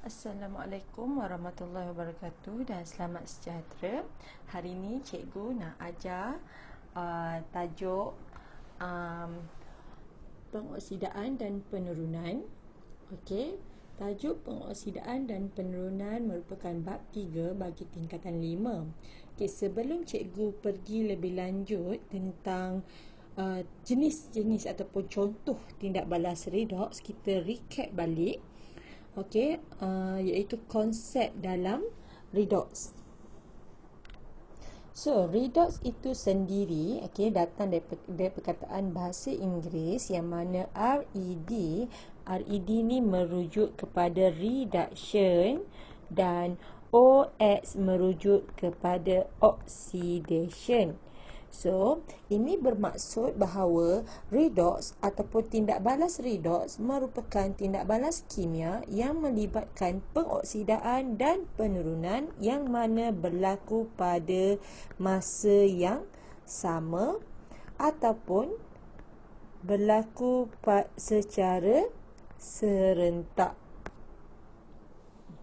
Assalamualaikum warahmatullahi wabarakatuh dan selamat sejahtera. Hari ini cikgu nak ajar tajuk pengoksidaan dan penurunan. Okey, tajuk pengoksidaan dan penurunan merupakan bab 3 bagi tingkatan 5. Okey, sebelum cikgu pergi lebih lanjut tentang jenis-jenis ataupun contoh tindak balas redox, kita recap balik. Okey, iaitu konsep dalam redox. So, redox itu sendiri datang dari perkataan bahasa Inggeris yang mana RED ni merujuk kepada reduction dan OX merujuk kepada oxidation. So, ini bermaksud bahawa redox ataupun tindak balas redox merupakan tindak balas kimia yang melibatkan pengoksidaan dan penurunan yang mana berlaku pada masa yang sama ataupun berlaku secara serentak.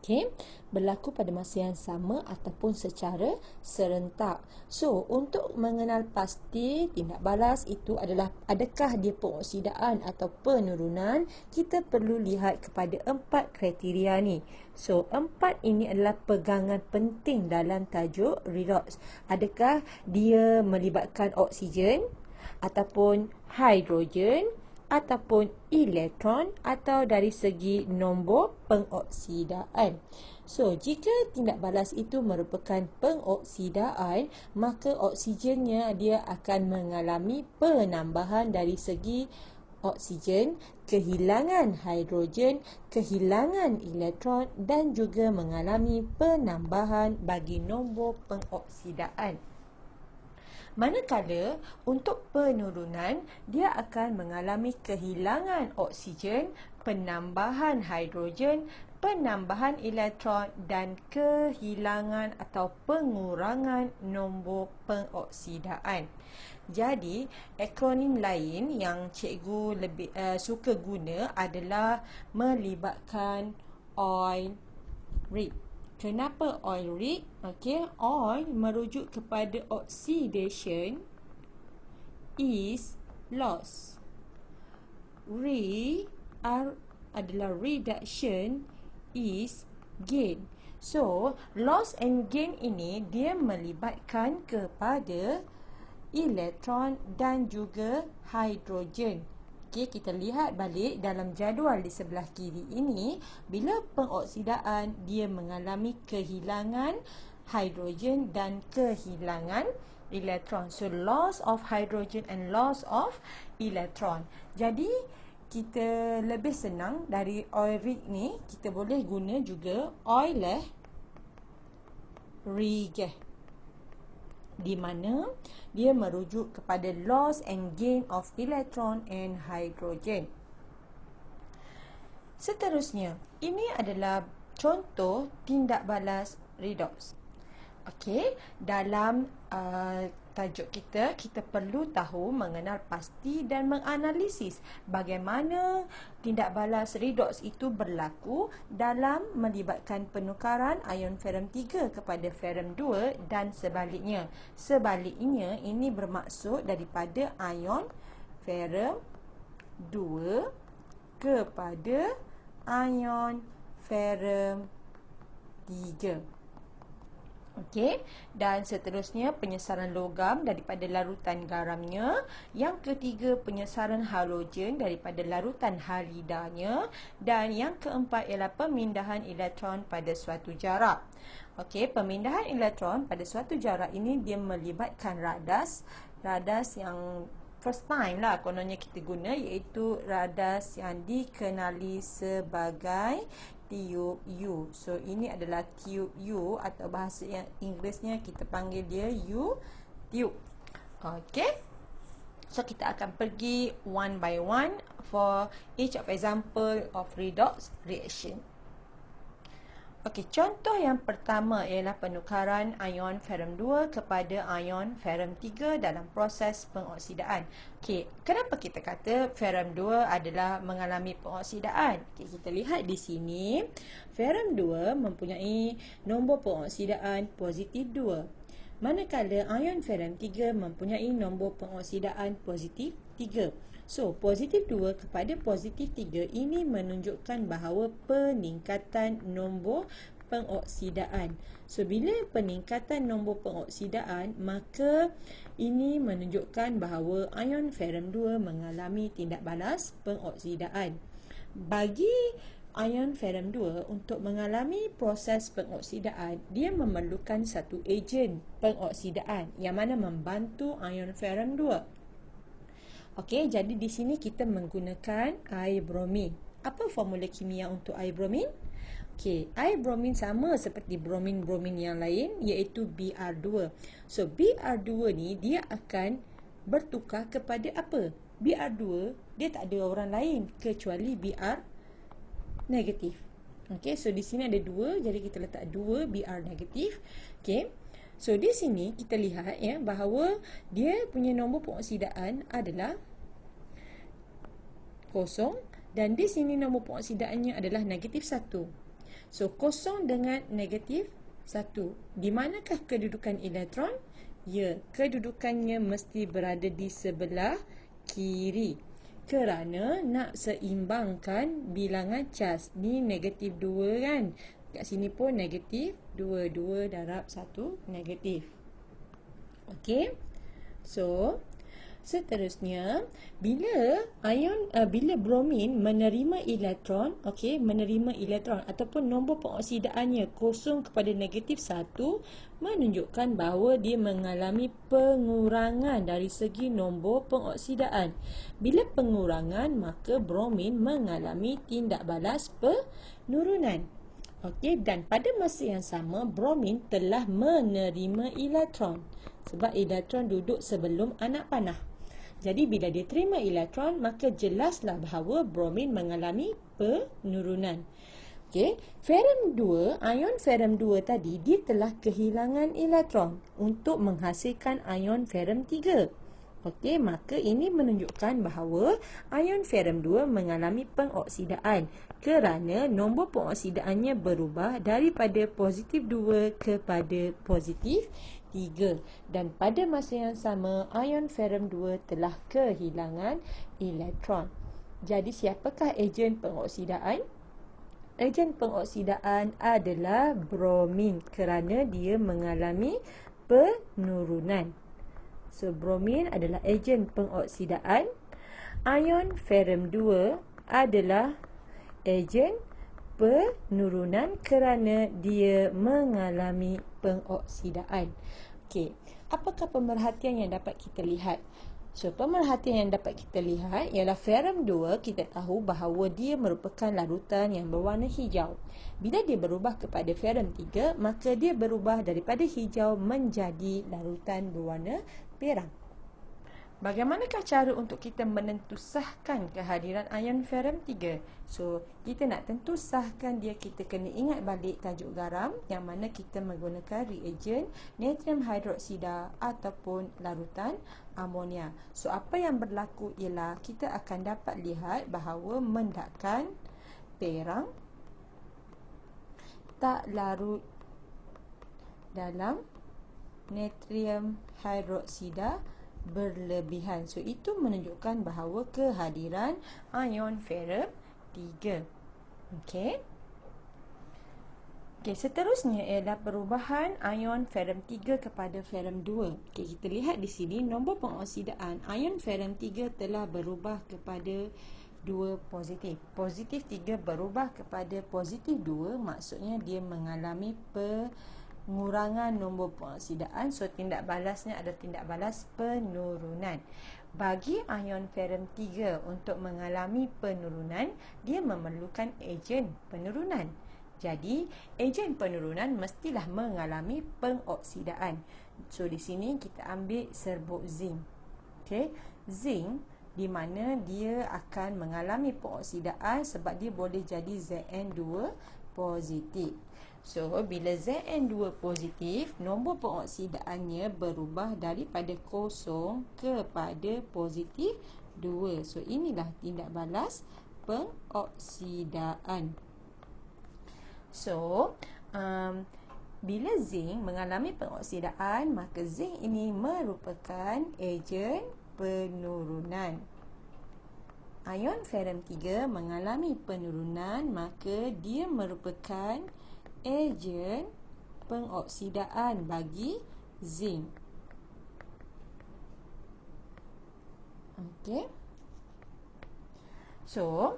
Okey, berlaku pada masa yang sama ataupun secara serentak. So, untuk mengenal pasti tindak balas itu adalah adakah dia pengoksidaan atau penurunan, kita perlu lihat kepada 4 kriteria ni. So, 4 ini adalah pegangan penting dalam tajuk redox. Adakah dia melibatkan oksigen ataupun hidrogen ataupun elektron atau dari segi nombor pengoksidaan. So, jika tindak balas itu merupakan pengoksidaan, maka oksigennya dia akan mengalami penambahan dari segi oksigen, kehilangan hidrogen, kehilangan elektron dan juga mengalami penambahan bagi nombor pengoksidaan. Manakala untuk penurunan, dia akan mengalami kehilangan oksigen, penambahan hidrogen, penambahan elektron dan kehilangan atau pengurangan nombor pengoksidaan. Jadi, akronim lain yang cikgu lebih suka guna adalah melibatkan oil rig. Kenapa oil rig? Okey, oil merujuk kepada oxidation is loss. Adalah reduction is gain. So, loss and gain ini dia melibatkan kepada elektron dan juga hidrogen. Okey, kita lihat balik dalam jadual di sebelah kiri ini, bila pengoksidaan dia mengalami kehilangan hidrogen dan kehilangan elektron. So, loss of hydrogen and loss of electron. Jadi, kita lebih senang dari oil rig ni, kita boleh guna juga oil rig, di mana dia merujuk kepada loss and gain of electron and hydrogen. Seterusnya, ini adalah contoh tindak balas redox. Okey, dalam tajuk kita perlu tahu, mengenal pasti dan menganalisis bagaimana tindak balas redox itu berlaku dalam melibatkan penukaran ion ferrum 3 kepada ferrum 2 dan sebaliknya. Sebaliknya, ini bermaksud daripada ion ferrum 2 kepada ion ferrum 3. Okey, dan seterusnya penyesaran logam daripada larutan garamnya. Yang ketiga, penyesaran halogen daripada larutan halidanya. Dan yang keempat ialah pemindahan elektron pada suatu jarak. Okey, pemindahan elektron pada suatu jarak ini dia melibatkan radas. Radas yang first time lah kononnya kita guna, iaitu radas yang dikenali sebagai tube U. So, ini adalah tube U atau bahasa yang Inggerisnya kita panggil dia U tube. Okey. So, kita akan pergi one by one for each of example of redox reaction. Okey, contoh yang pertama ialah penukaran ion ferrum 2 kepada ion ferrum 3 dalam proses pengoksidaan. Okey, kenapa kita kata ferrum 2 adalah mengalami pengoksidaan? Okey, kita lihat di sini, ferrum 2 mempunyai nombor pengoksidaan positif 2. Manakala ion ferrum 3 mempunyai nombor pengoksidaan positif 3. So, positif 2 kepada positif 3 ini menunjukkan bahawa peningkatan nombor pengoksidaan. So, bila peningkatan nombor pengoksidaan, maka ini menunjukkan bahawa ion ferrum 2 mengalami tindak balas pengoksidaan. Bagi ion ferrum 2 untuk mengalami proses pengoksidaan, dia memerlukan satu ejen pengoksidaan yang mana membantu ion ferrum 2. Okey, jadi di sini kita menggunakan air bromin. Apa formula kimia untuk air bromin? Okey, air bromin sama seperti bromin-bromin yang lain, iaitu Br2. So, Br2 ni dia akan bertukar kepada apa? Br2 dia tak ada orang lain kecuali Br negatif. Okey, so di sini ada 2, jadi kita letak 2 Br negatif. Okey. So, di sini kita lihat ya bahawa dia punya nombor pengoksidaan adalah kosong dan di sini nombor pengoksidaannya adalah negatif 1. So, kosong dengan negatif 1. Di manakah kedudukan elektron? Ya, kedudukannya mesti berada di sebelah kiri. Kerana nak seimbangkan bilangan cas. Ni negatif 2 kan? Kat sini pun negatif 2. 2 darab 1 negatif. Okey. So, seterusnya, bila bromin menerima elektron, okey, menerima elektron ataupun nombor pengoksidaannya kosong kepada negatif 1, menunjukkan bahawa dia mengalami pengurangan dari segi nombor pengoksidaan. Bila pengurangan, maka bromin mengalami tindak balas penurunan. Okey, dan pada masa yang sama, bromin telah menerima elektron. Sebab elektron duduk sebelum anak panah. Jadi bila dia terima elektron, maka jelaslah bahawa bromin mengalami penurunan. Okey, ferrum 2, ion ferrum 2 tadi, dia telah kehilangan elektron untuk menghasilkan ion ferrum 3. Okey, maka ini menunjukkan bahawa ion ferrum 2 mengalami pengoksidaan kerana nombor pengoksidaannya berubah daripada positif 2 kepada positif 3. Dan pada masa yang sama, ion ferrum 2 telah kehilangan elektron. Jadi, siapakah ejen pengoksidaan? Ejen pengoksidaan adalah bromin kerana dia mengalami penurunan. So, bromin adalah ejen pengoksidaan. Ion ferrum 2 adalah ejen penurunan kerana dia mengalami pengoksidaan. Okey, apakah pemerhatian yang dapat kita lihat? So, pemerhatian yang dapat kita lihat ialah ferrum 2, kita tahu bahawa dia merupakan larutan yang berwarna hijau. Bila dia berubah kepada ferrum 3, maka dia berubah daripada hijau menjadi larutan berwarna perang. Bagaimanakah cara untuk kita menentusahkan kehadiran ion ferrum 3? So, kita nak tentu sahkan dia, kita kena ingat balik tajuk garam yang mana kita menggunakan reagen natrium hidroksida ataupun larutan amonia. So, apa yang berlaku ialah kita akan dapat lihat bahawa mendakan perang tak larut dalam natrium hidroksida berlebihan. So, itu menunjukkan bahawa kehadiran ion ferrum 3. Okey. Okey, seterusnya ialah perubahan ion ferrum 3 kepada ferrum 2. Okey, kita lihat di sini nombor pengoksidaan ion ferrum 3 telah berubah kepada 2 positif. Positif 3 berubah kepada positif 2, maksudnya dia mengalami pengurangan nombor pengoksidaan. So, tindak balasnya adalah tindak balas penurunan. Bagi ion ferrum 3 untuk mengalami penurunan, dia memerlukan ejen penurunan. Jadi, ejen penurunan mestilah mengalami pengoksidaan. So, di sini kita ambil serbuk zinc. Okey, zinc di mana dia akan mengalami pengoksidaan sebab dia boleh jadi Zn2 positif. So, bila Zn2 positif, nombor pengoksidaannya berubah daripada kosong kepada positif 2. So, inilah tindak balas pengoksidaan. So, bila zinc mengalami pengoksidaan, maka zinc ini merupakan ejen penurunan. Ion ferrum 3 mengalami penurunan, maka dia merupakan ejen pengoksidaan bagi zinc. Okey. So,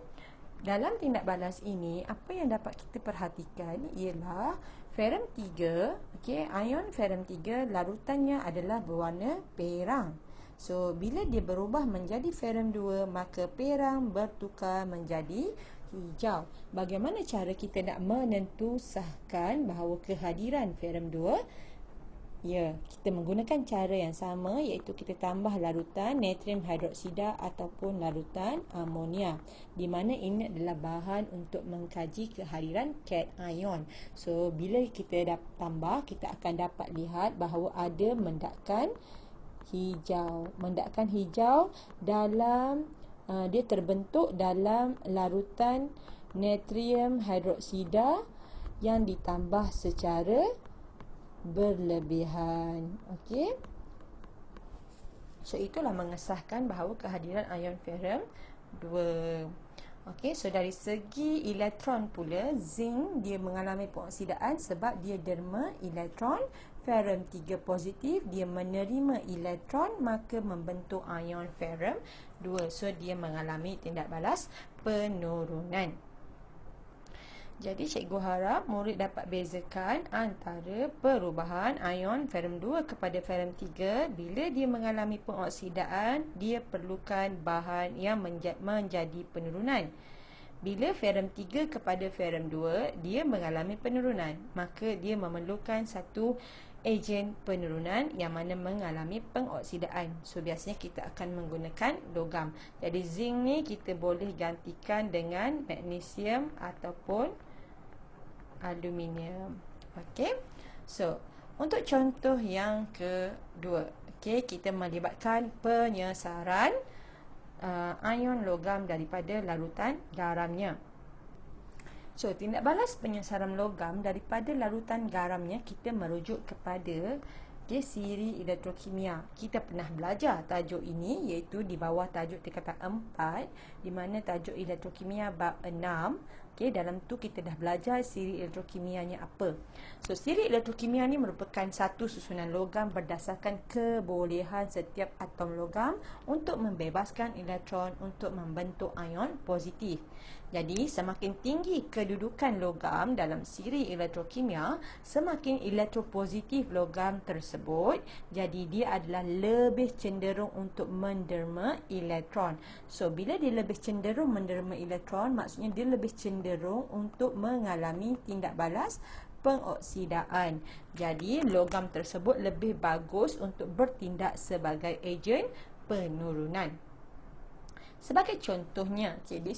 dalam tindak balas ini, apa yang dapat kita perhatikan ialah ferrum 3, okey, ion ferrum 3 larutannya adalah berwarna perang. So, bila dia berubah menjadi ferrum 2, maka perang bertukar menjadi hijau. Bagaimana cara kita nak menentusahkan bahawa kehadiran ferrum 2? Ya, kita menggunakan cara yang sama, iaitu kita tambah larutan natrium hidroksida ataupun larutan amonia, di mana ini adalah bahan untuk mengkaji kehadiran cation. So, bila kita tambah, kita akan dapat lihat bahawa ada mendakan hijau dalam dia terbentuk dalam larutan natrium hidroksida yang ditambah secara berlebihan. Okey. So, itulah mengesahkan bahawa kehadiran ion ferrum 2. Okey, so dari segi elektron pula, zinc dia mengalami pengoksidaan sebab dia derma elektron. Ferrum 3 positif, dia menerima elektron, maka membentuk ion ferrum 2. So, dia mengalami tindak balas penurunan. Jadi, cikgu harap murid dapat bezakan antara perubahan ion ferrum 2 kepada ferrum 3. Bila dia mengalami pengoksidaan, dia perlukan bahan yang menjadi penurunan. Bila ferrum 3 kepada ferrum 2, dia mengalami penurunan, maka dia memerlukan satu ejen penurunan yang mana mengalami pengoksidaan. So, biasanya kita akan menggunakan logam. Jadi, zinc ni kita boleh gantikan dengan magnesium ataupun aluminium. Okey. So, untuk contoh yang kedua, okey, kita melibatkan penyesaran ion logam daripada larutan garamnya. So, tindak balas penyesaran logam daripada larutan garamnya, kita merujuk kepada siri elektrokimia. Kita pernah belajar tajuk ini, iaitu di bawah tajuk tingkatan 4, di mana tajuk elektrokimia bab 6. Okey, dalam tu kita dah belajar siri elektrokimianya apa. So, siri elektrokimia ni merupakan satu susunan logam berdasarkan kebolehan setiap atom logam untuk membebaskan elektron untuk membentuk ion positif. Jadi, semakin tinggi kedudukan logam dalam siri elektrokimia, semakin elektropositif logam tersebut. Jadi, dia adalah lebih cenderung untuk menderma elektron. So, bila dia lebih cenderung menderma elektron, maksudnya dia lebih cenderung untuk mengalami tindak balas pengoksidaan. Jadi, logam tersebut lebih bagus untuk bertindak sebagai ejen penurunan. Sebagai contohnya, di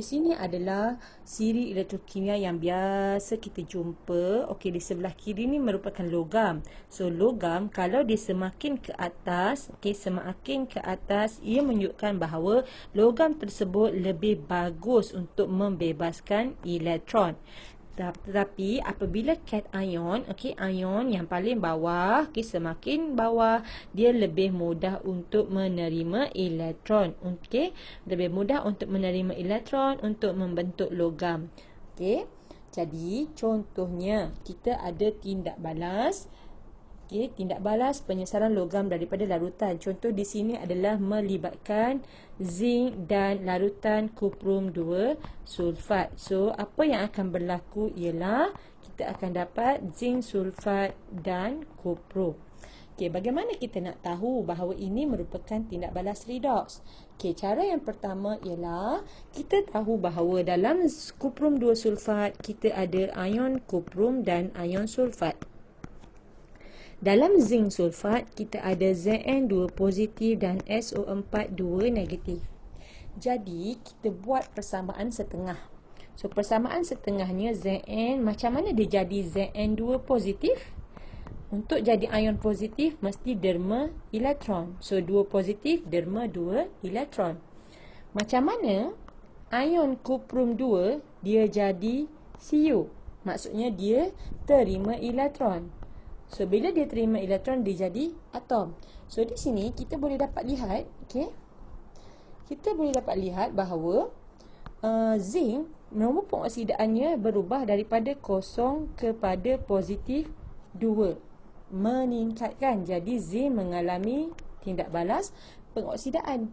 sini adalah siri elektrokimia yang biasa kita jumpa. Okey, di sebelah kiri ni merupakan logam. So, logam kalau dia semakin ke atas, semakin ke atas, ia menunjukkan bahawa logam tersebut lebih bagus untuk membebaskan elektron. Tetapi apabila cation, ion yang paling bawah, semakin bawah, dia lebih mudah untuk menerima elektron. Lebih mudah untuk menerima elektron untuk membentuk logam. Jadi contohnya kita ada tindak balas. Tindak balas penyesaran logam daripada larutan. Contoh di sini adalah melibatkan zinc dan larutan kuprum 2 sulfat. So, apa yang akan berlaku ialah kita akan dapat zinc sulfat dan kuprum. Bagaimana kita nak tahu bahawa ini merupakan tindak balas redox? Cara yang pertama ialah kita tahu bahawa dalam kuprum 2 sulfat kita ada ion kuprum dan ion sulfat. Dalam zinc sulfat, kita ada Zn2 positif dan SO4 2 negatif. Jadi, kita buat persamaan setengah. So persamaan setengahnya Zn, macam mana dia jadi Zn2 positif? Untuk jadi ion positif mesti derma elektron. So 2 positif derma 2 elektron. Macam mana ion kuprum 2 dia jadi Cu? Maksudnya dia terima elektron. So bila dia terima elektron dia jadi atom. So di sini kita boleh dapat lihat, okey. Kita boleh dapat lihat bahawa zinc nombor pengoksidaannya berubah daripada kosong kepada positif 2. Meningkatkan. Jadi zinc mengalami tindak balas pengoksidaan.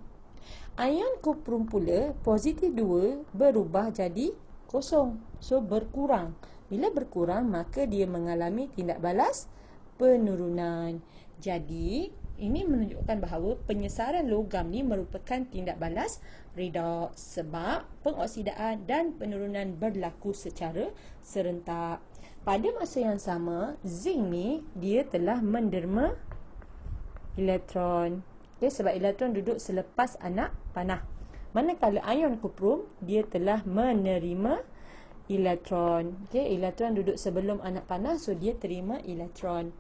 Ion kuprum pula positif 2 berubah jadi kosong. So berkurang. Bila berkurang maka dia mengalami tindak balas penurunan. Jadi ini menunjukkan bahawa penyesaran logam ni merupakan tindak balas redoks sebab pengoksidaan dan penurunan berlaku secara serentak. Pada masa yang sama, zinc ni dia telah menderma elektron. Okay, sebab elektron duduk selepas anak panah. Manakala ion kuprum dia telah menerima elektron. Okay, elektron duduk sebelum anak panah, so dia terima elektron.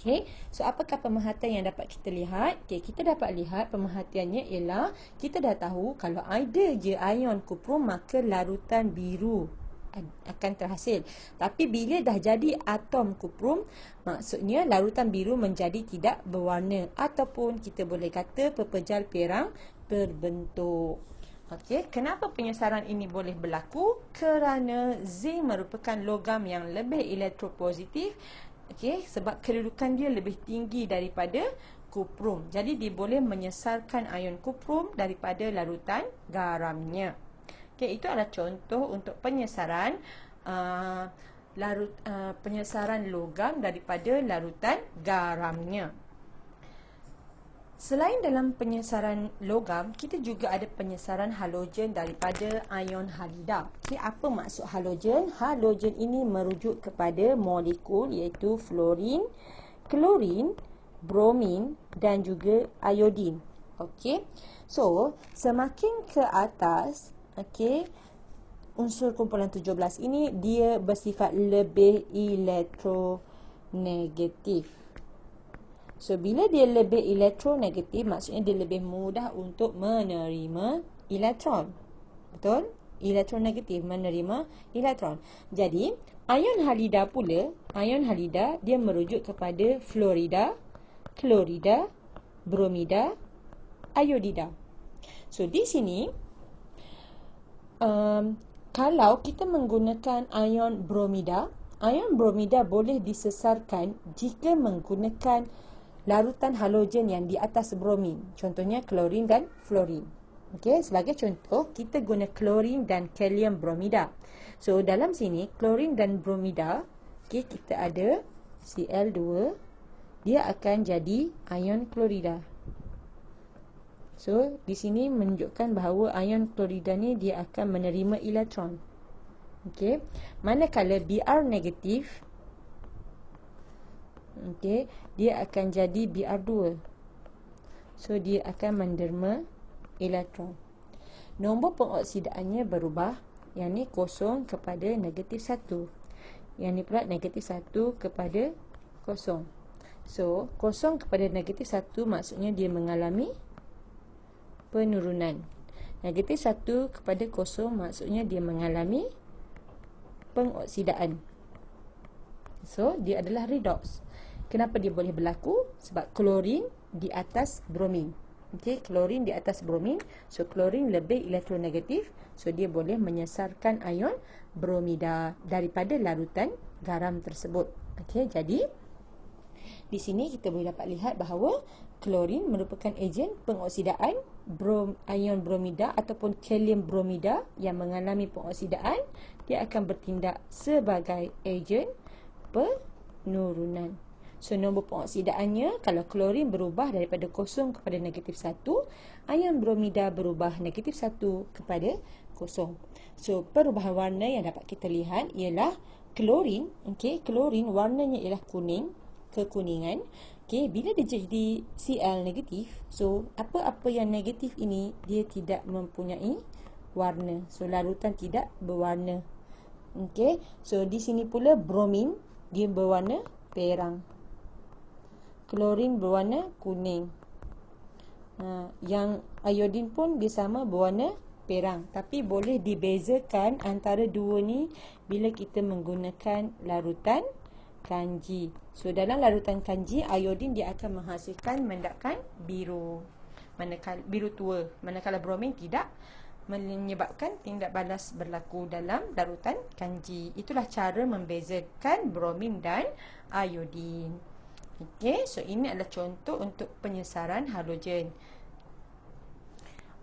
Okay, so apakah pemerhatian yang dapat kita lihat? Okay, kita dapat lihat pemerhatiannya ialah kita dah tahu kalau ada je ion kuprum maka larutan biru akan terhasil. Tapi bila dah jadi atom kuprum, maksudnya larutan biru menjadi tidak berwarna ataupun kita boleh kata pepejal perang terbentuk. Okey, kenapa penyesaran ini boleh berlaku? Kerana zinc merupakan logam yang lebih elektropositif. Okey, sebab kedudukan dia lebih tinggi daripada kuprum. Jadi dia boleh menyesarkan ion kuprum daripada larutan garamnya. Okay, itu adalah contoh untuk penyesaran penyesaran logam daripada larutan garamnya. Selain dalam penyesaran logam, kita juga ada penyesaran halogen daripada ion halida. Okay, apa maksud halogen? Halogen ini merujuk kepada molekul iaitu fluorin, klorin, bromin dan juga iodin. Okey. So, semakin ke atas, okey, unsur kumpulan 17 ini dia bersifat lebih elektronegatif. So, bila dia lebih elektronegatif, maksudnya dia lebih mudah untuk menerima elektron. Betul? Elektronegatif, menerima elektron. Jadi, ion halida pula, ion halida dia merujuk kepada fluorida, klorida, bromida, iodida. So, di sini, kalau kita menggunakan ion bromida boleh disesarkan jika menggunakan larutan halogen yang di atas bromin. Contohnya klorin dan fluorin. Okey, sebagai contoh kita guna klorin dan kalium bromida. So dalam sini klorin dan bromida, okey, kita ada Cl2, dia akan jadi ion klorida. So di sini menunjukkan bahawa ion klorida ni dia akan menerima elektron. Okey, manakala Br negatif, okey, dia akan jadi Br2. So dia akan menderma elektron. Nombor pengoksidaannya berubah, yang ni kosong kepada negatif 1. Yang ni pula negatif 1 kepada kosong. So kosong kepada negatif 1 maksudnya dia mengalami penurunan. Negatif 1 kepada kosong maksudnya dia mengalami pengoksidaan. So dia adalah redoks. Kenapa dia boleh berlaku? Sebab klorin di atas bromin. Okey, klorin di atas bromin. So klorin lebih elektronegatif. So dia boleh menyesarkan ion bromida daripada larutan garam tersebut. Okey, jadi di sini kita boleh dapat lihat bahawa klorin merupakan ejen pengoksidaan ion bromida ataupun kalium bromida yang mengalami pengoksidaan. Dia akan bertindak sebagai ejen penurunan. So nombor pengoksidaannya, kalau klorin berubah daripada kosong kepada negatif 1, ion bromida berubah negatif 1 kepada kosong. So perubahan warna yang dapat kita lihat ialah klorin. Okey, klorin warnanya ialah kuning, kekuningan. Okey, bila dia jadi Cl negatif, so apa-apa yang negatif ini dia tidak mempunyai berwarna. So larutan tidak berwarna. Okey, so di sini pula bromin dia berwarna perang. Klorin berwarna kuning. Yang iodin pun dia sama berwarna perang. Tapi boleh dibezakan antara dua ni bila kita menggunakan larutan kanji. So dalam larutan kanji, iodin dia akan menghasilkan mendakan biru, manakala biru tua, manakala bromin tidak, menyebabkan tindak balas berlaku dalam larutan kanji. Itulah cara membezakan bromin dan iodin. Okey, so ini adalah contoh untuk penyesaran halogen.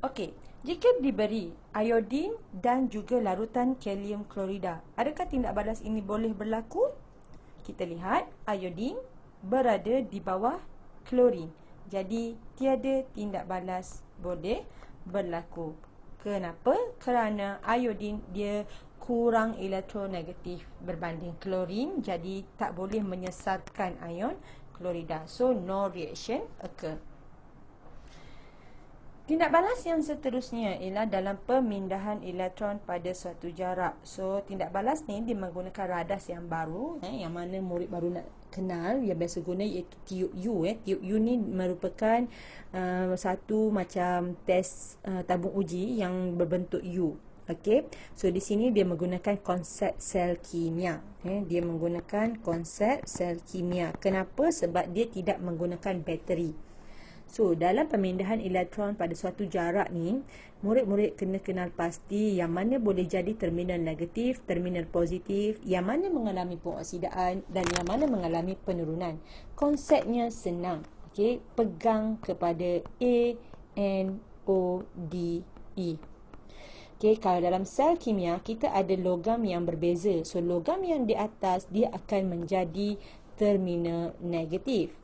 Okey, jika diberi iodin dan juga larutan kalium klorida, adakah tindak balas ini boleh berlaku? Kita lihat, iodin berada di bawah klorin. Jadi, tiada tindak balas boleh berlaku. Kenapa? Kerana iodin dia kurang elektronegatif berbanding klorin, jadi tak boleh menyesatkan ion klorida. So, no reaction occur. Tindak balas yang seterusnya ialah dalam pemindahan elektron pada suatu jarak. So, tindak balas ni dia menggunakan radas yang baru, yang mana murid baru nak kenal, yang biasa guna iaitu tiup U. Tiup U ni merupakan satu macam test tabung uji yang berbentuk U. Okey, so di sini dia menggunakan konsep sel kimia. Dia menggunakan konsep sel kimia. Kenapa? Sebab dia tidak menggunakan bateri. So, dalam pemindahan elektron pada suatu jarak ni, murid-murid kena kenal pasti yang mana boleh jadi terminal negatif, terminal positif, yang mana mengalami pengoksidaan dan yang mana mengalami penurunan. Konsepnya senang. Okey, pegang kepada A, N, O, D, E. Okey, kalau dalam sel kimia kita ada logam yang berbeza. So, logam yang di atas dia akan menjadi terminal negatif.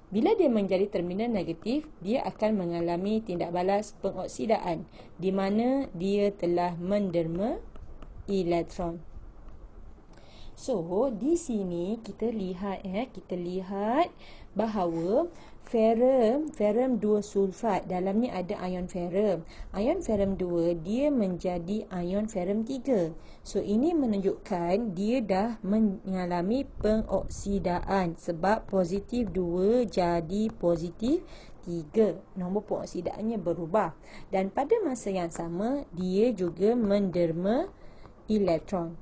Bila dia menjadi terminal negatif, dia akan mengalami tindak balas pengoksidaan di mana dia telah menderma elektron. So, di sini kita lihat bahawa ferrum 2 sulfat, dalamnya ada ion ferrum. Ion ferrum 2 dia menjadi ion ferrum 3. So, ini menunjukkan dia dah mengalami pengoksidaan sebab positif 2 jadi positif 3. Nombor pengoksidaannya berubah. Dan pada masa yang sama, dia juga menderma elektron.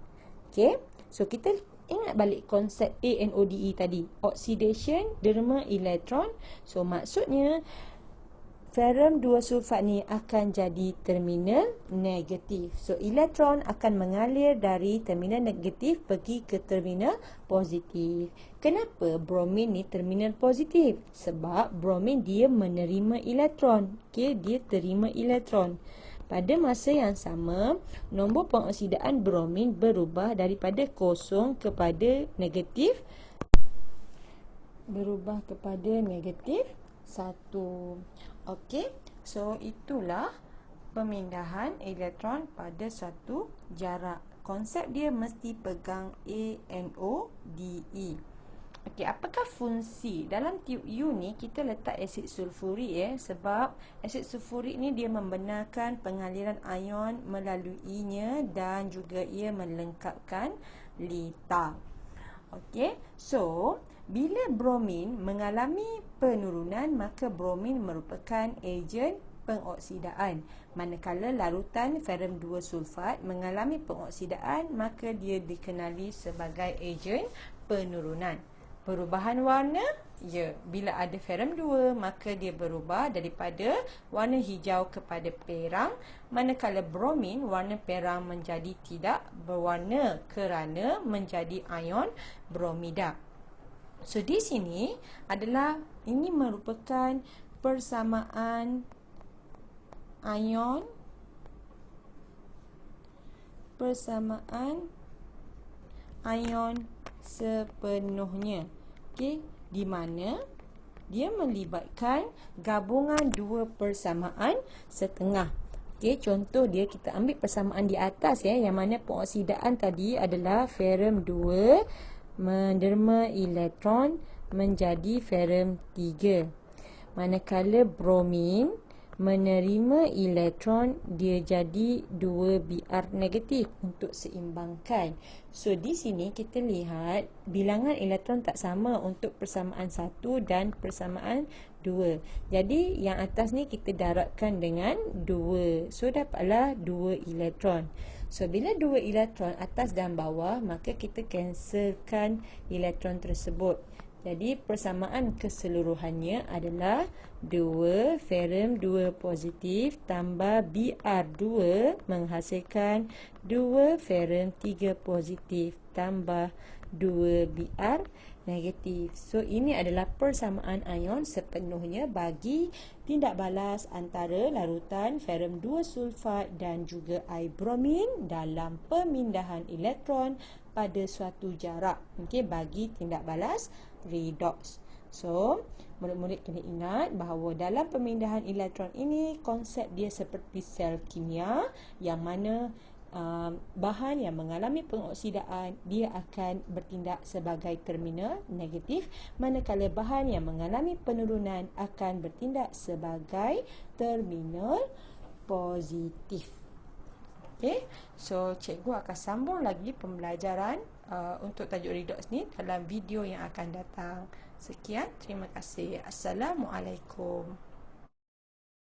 Okey, so kita ingat balik konsep ANODE tadi, oxidation, derma elektron. So maksudnya ferrum 2 sulfat ni akan jadi terminal negatif. So elektron akan mengalir dari terminal negatif pergi ke terminal positif. Kenapa bromin ni terminal positif? Sebab bromin dia menerima elektron. Okey, dia terima elektron. Pada masa yang sama, nombor pengoksidaan bromin berubah daripada kosong kepada negatif, berubah kepada negatif 1. Okey, so itulah pemindahan elektron pada satu jarak. Konsep dia mesti pegang ANODE. Okey, apakah fungsi? Dalam tiup U ni kita letak asid sulfurik sebab asid sulfurik ni dia membenarkan pengaliran ion melaluinya dan juga ia melengkapkan litar. Okey, so bila bromin mengalami penurunan, maka bromin merupakan ejen pengoksidaan. Manakala larutan ferrum 2 sulfat mengalami pengoksidaan, maka dia dikenali sebagai ejen penurunan. Perubahan warna, ya, bila ada ferrum 2, maka dia berubah daripada warna hijau kepada perang, manakala bromin warna perang menjadi tidak berwarna kerana menjadi ion bromida. So di sini adalah ini merupakan persamaan ion sepenuhnya. Okey, di mana dia melibatkan gabungan dua persamaan setengah. Okey, contoh dia kita ambil persamaan di atas yang mana pengoksidaan tadi adalah ferrum 2 menderma elektron menjadi ferrum 3. Manakala bromin menerima elektron, dia jadi 2 Br negatif untuk seimbangkan. So di sini kita lihat bilangan elektron tak sama untuk persamaan 1 dan persamaan 2. Jadi yang atas ni kita darabkan dengan 2. So dapatlah 2 elektron. So bila 2 elektron atas dan bawah, maka kita cancelkan elektron tersebut. Jadi persamaan keseluruhannya adalah 2 ferrum 2 positif tambah Br2 menghasilkan 2 ferrum 3 positif tambah 2 Br negatif. So ini adalah persamaan ion sepenuhnya bagi tindak balas antara larutan ferrum 2 sulfat dan juga air bromin dalam pemindahan elektron pada suatu jarak, okey, bagi tindak balas redox. So, murid-murid kena ingat bahawa dalam pemindahan elektron ini, konsep dia seperti sel kimia yang mana bahan yang mengalami pengoksidaan dia akan bertindak sebagai terminal negatif, manakala bahan yang mengalami penurunan akan bertindak sebagai terminal positif. Okay, so cikgu akan sambung lagi pembelajaran untuk tajuk redox ni dalam video yang akan datang. Sekian, terima kasih. Assalamualaikum.